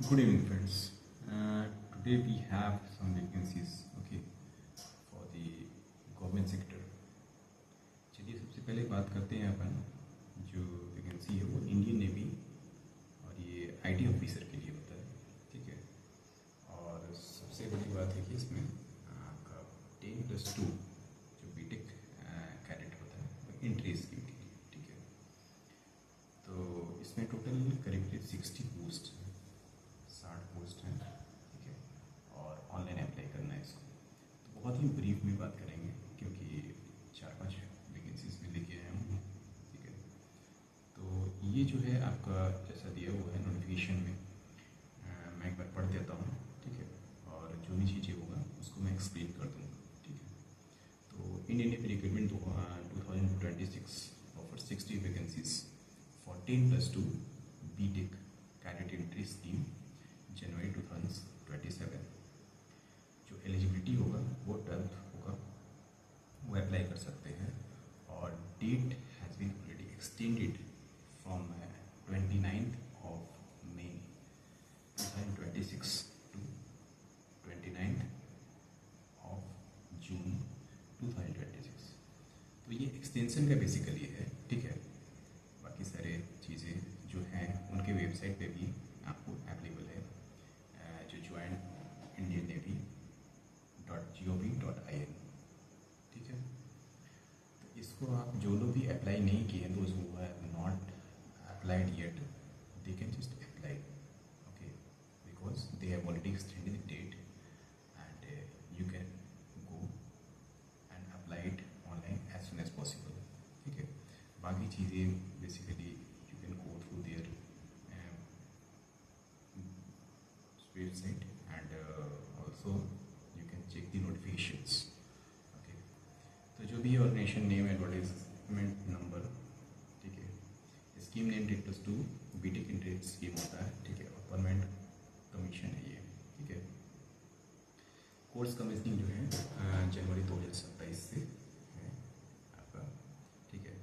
Good evening, friends. Today we have some vacancies, okay, for the government sector. चलिए सबसे पहले बात करते हैं अपन जो वैकेंसी है वो इंडियन नेवी और ये आईटी ऑफिसर के लिए होता है, ठीक है। और सबसे बड़ी बात है कि इसमें आपका 10+2 जो बीटेक कैडेट होता है वो एंट्री स्कीम के लिए, ठीक है। तो इसमें टोटल करीब 60 पोस्ट 60 पोस्ट हैं, ठीक है। और ऑनलाइन अप्लाई करना है इसको। तो बहुत ही ब्रीफ में बात करेंगे क्योंकि 4-5 वैकेंसीज में लेके आया हूँ, ठीक है। तो ये जो है आपका जैसा दिया हुआ है नोटिफिकेशन में, मैं एक बार पढ़ देता हूँ, ठीक है। और जो भी चीज़ें होगा उसको मैं एक्सप्लेन कर दूँगा, ठीक है। तो Indian Navy recruitment 2026 offer 60 vacancies for 10+2 B Tech cadet entry scheme जनवरी 2027। जो एलिजिबिलिटी होगा वो 12th होगा, वो अप्लाई कर सकते हैं। और date has been already extended from 29th of May 2026 to 29th of June 2026। तो ये एक्सटेंशन का बेसिकली है, ठीक है। बाकी सारे चीज़ें जो हैं उनके वेबसाइट पे भी आपको अवेलेबल है, जो ज्वाइन इंडियन नेवी .gov.in, ठीक है। तो इसको आप जो लोग भी अप्लाई नहीं किए हैं, those who have not applied yet, they can just apply, okay, because they have already extended the date and you can go and apply it online as soon as possible, ठीक है। बाकी चीज़ें basically you can go through their website and also you can check the notifications, okay। तो जो भी organisation name advertisement number, ठीक है। Scheme name 10+2 BTech entry scheme होता है, ठीक है। और परमानेंट कमीशन है ये, ठीक है। कोर्स कमीशनिंग जो है जनवरी 2027 से है आपका, ठीक है।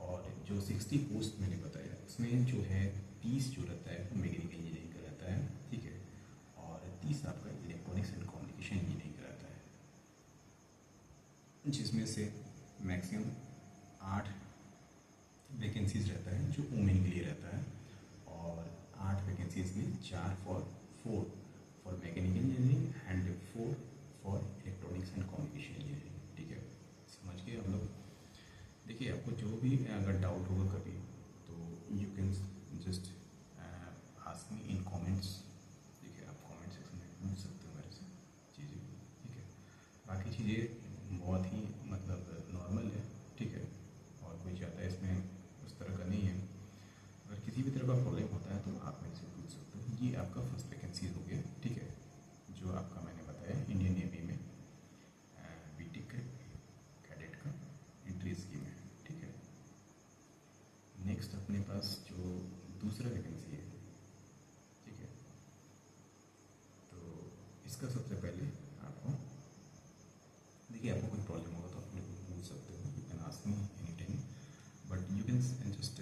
और जो 60 पोस्ट मैंने बताया उसमें जो है 30 जो रहता है वो मैकेनिकल इंजीनियरिंग का रहता है, ठीक है। और 30 आपका इलेक्ट्रॉनिक्स एंड कम्युनिकेशन इंजीनियरिंग का रहता है, जिसमें से मैक्सिमम 8 वैकेंसीज रहता है जो वुमेन के लिए रहता है। और 8 वैकेंसीज में 4 for mechanical engineering and 4 for electronics and communication engineering, ठीक है। समझ गए हम लोग। देखिए आपको जो भी अगर डाउट होगा कभी तो you can just ask me in comments, ठीक है। आप कमेंट सेक्शन में पूछ सकते हो मेरे से चीज़ें, ठीक है। बाकी चीज़ें बहुत ही मतलब नॉर्मल है, ठीक है। और कोई ज़्यादा इसमें उस तरह का नहीं है। अगर किसी भी तरह का प्रॉब्लम होता है तो आप मेरे से पूछ सकते हो। ये आपका फर्स्ट वैकेंसी हो गया, ठीक है, जो आपका मैंने बताया इंडियन नेवी में बीटेक कैडेट का एंट्री स्कीम है, ठीक है। नेक्स्ट अपने पास जो दूसरा वैकेंसी है, ठीक है। तो इसका सबसे पहले आपको देखिए, आपको कोई प्रॉब्लम होगा तो आप मेरे को पूछ सकते हो, you can ask me any time, but you can just